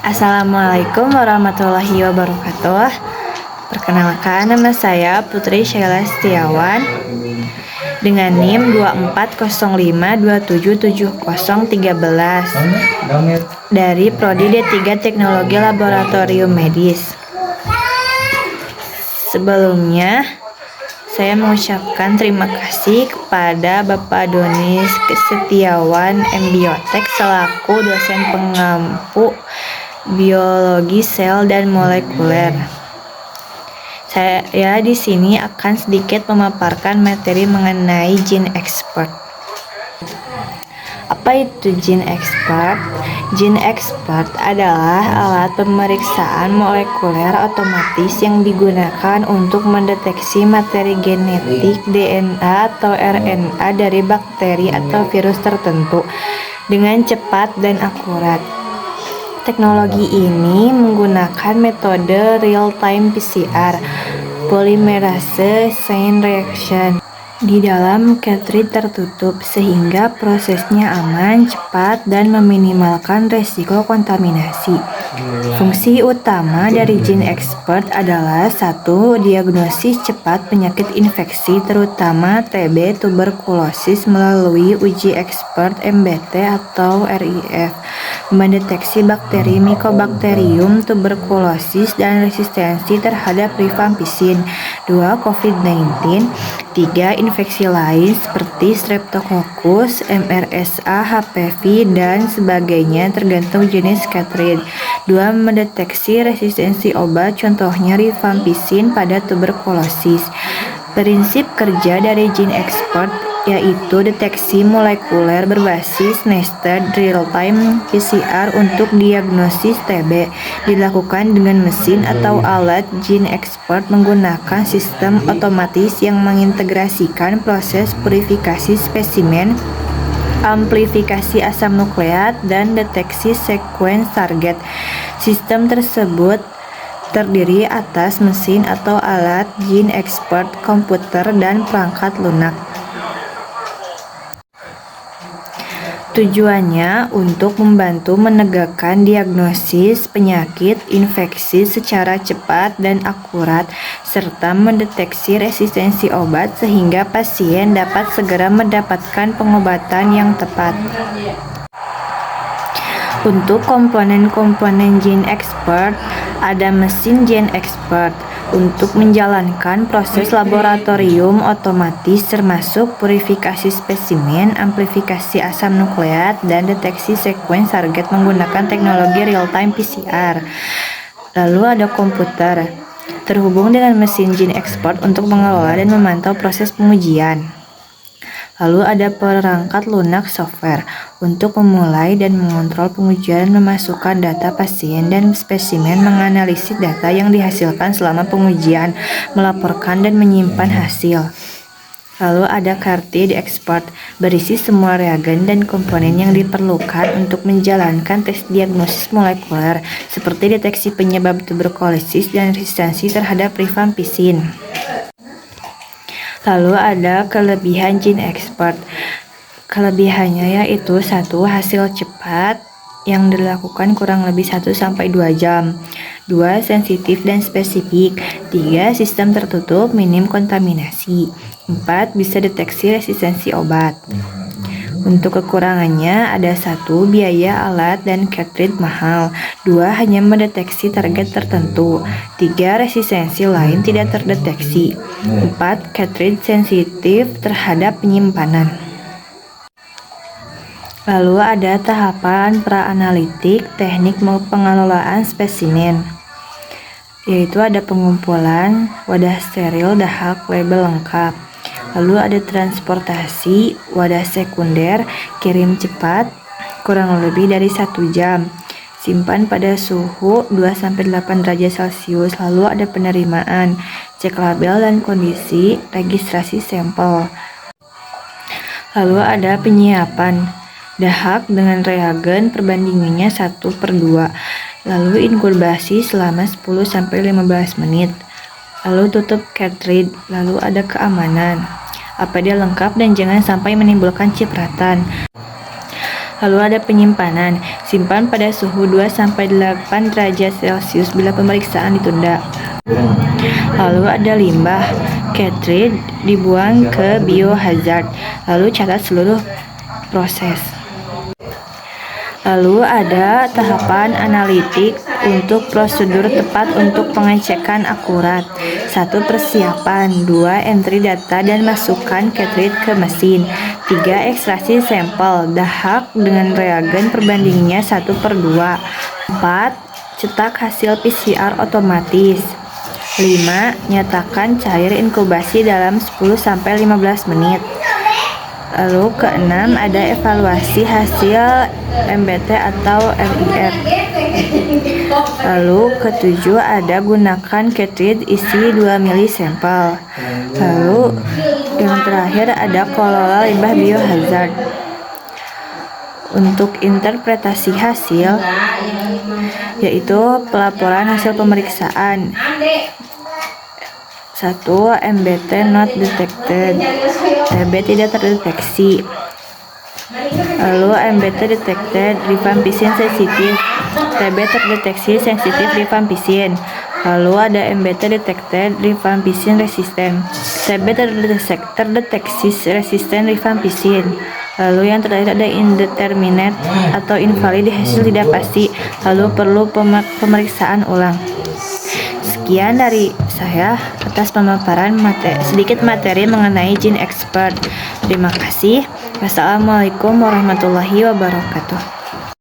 Assalamualaikum warahmatullahi wabarakatuh. Perkenalkan, nama saya Putri Sheila Setiawan dengan NIM 2405277013 dari Prodi D3 Teknologi Laboratorium Medis. Sebelumnya, saya mengucapkan terima kasih kepada Bapak Doni Setiawan MBiotek selaku dosen pengampu biologi sel dan molekuler. Saya di sini akan sedikit memaparkan materi mengenai Gene Expert. Apa itu Gene Expert? Gene Expert adalah alat pemeriksaan molekuler otomatis yang digunakan untuk mendeteksi materi genetik DNA atau RNA dari bakteri atau virus tertentu dengan cepat dan akurat. Teknologi ini menggunakan metode real-time PCR, polymerase chain reaction, di dalam cartridge tertutup sehingga prosesnya aman, cepat, dan meminimalkan resiko kontaminasi. Fungsi utama dari Gene Expert adalah 1. Diagnosis cepat penyakit infeksi terutama TB tuberkulosis melalui uji expert MBT atau RIF, mendeteksi bakteri Mycobacterium tuberculosis dan resistensi terhadap rifampicin. 2. COVID-19. 3. Infeksi lain seperti Streptococcus, MRSA, HPV, dan sebagainya tergantung jenis cartridge. 2. Mendeteksi resistensi obat, contohnya rifampicin pada tuberkulosis. Prinsip kerja dari Gene Expert yaitu deteksi molekuler berbasis nested real-time PCR untuk diagnosis TB, dilakukan dengan mesin atau alat. Gene Expert menggunakan sistem otomatis yang mengintegrasikan proses purifikasi spesimen, amplifikasi asam nukleat, dan deteksi sequence target. Sistem tersebut terdiri atas mesin atau alat Gene Expert, komputer, dan perangkat lunak. Tujuannya untuk membantu menegakkan diagnosis penyakit infeksi secara cepat dan akurat, serta mendeteksi resistensi obat sehingga pasien dapat segera mendapatkan pengobatan yang tepat. Untuk komponen-komponen Gene Expert, ada mesin Gene Expert untuk menjalankan proses laboratorium otomatis termasuk purifikasi spesimen, amplifikasi asam nukleat, dan deteksi sequence target menggunakan teknologi real-time PCR. Lalu ada komputer, terhubung dengan mesin Gene Expert untuk mengelola dan memantau proses pengujian. Lalu ada perangkat lunak software untuk memulai dan mengontrol pengujian, memasukkan data pasien dan spesimen, menganalisis data yang dihasilkan selama pengujian, melaporkan dan menyimpan hasil. Lalu ada cartridge expert, berisi semua reagen dan komponen yang diperlukan untuk menjalankan tes diagnosis molekuler, seperti deteksi penyebab tuberkulosis dan resistensi terhadap rifampicin. Lalu ada kelebihan Gene Expert. Kelebihannya yaitu 1. Hasil cepat yang dilakukan kurang lebih 1-2 jam. 2. Sensitif dan spesifik. 3. Sistem tertutup, minim kontaminasi. 4. Bisa deteksi resistensi obat. Untuk kekurangannya ada 1. Biaya alat dan cartridge mahal. 2. Hanya mendeteksi target tertentu. 3. Resistensi lain tidak terdeteksi. 4. Cartridge sensitif terhadap penyimpanan. Lalu ada tahapan pra-analitik, teknik pengelolaan spesimen, yaitu ada pengumpulan, wadah steril, dahak, label lengkap. Lalu ada transportasi, wadah sekunder, kirim cepat, kurang lebih dari 1 jam. Simpan pada suhu 2-8 derajat Celcius. Lalu ada penerimaan, cek label dan kondisi, registrasi sampel. Lalu ada penyiapan, dahak dengan reagen perbandingannya 1/2. Lalu inkubasi selama 10-15 menit. Lalu tutup cartridge. Lalu ada keamanan, APD lengkap dan jangan sampai menimbulkan cipratan. Lalu ada penyimpanan, simpan pada suhu 2-8 derajat Celcius bila pemeriksaan ditunda. Lalu ada limbah, cartridge dibuang ke biohazard, lalu catat seluruh proses. Lalu ada tahapan analitik untuk prosedur tepat untuk pengecekan akurat. 1. Persiapan. 2. Entry data dan masukkan cartridge ke mesin. 3. Ekstraksi sampel, dahak dengan reagen perbandingannya 1/2. 4. Cetak hasil PCR otomatis. 5. Nyatakan cair inkubasi dalam 10-15 menit. Lalu ke-6 ada evaluasi hasil MBT atau RIR. Lalu ke-7 ada gunakan cartridge isi 2 ml sampel. Lalu yang terakhir ada kelola limbah biohazard. Untuk interpretasi hasil, yaitu pelaporan hasil pemeriksaan. 1. MBT not detected, TB tidak terdeteksi. Lalu MBT detected, rifampicin sensitif, TB terdeteksi sensitif rifampicin. Lalu ada MBT detected, rifampicin resisten, TB terdeteksi resisten rifampicin. Lalu yang terakhir ada indeterminate atau invalid, hasil tidak pasti, lalu perlu pemeriksaan ulang. Sekian dari saya atas pemaparan sedikit materi mengenai GeneXpert. Terima kasih. Wassalamualaikum warahmatullahi wabarakatuh.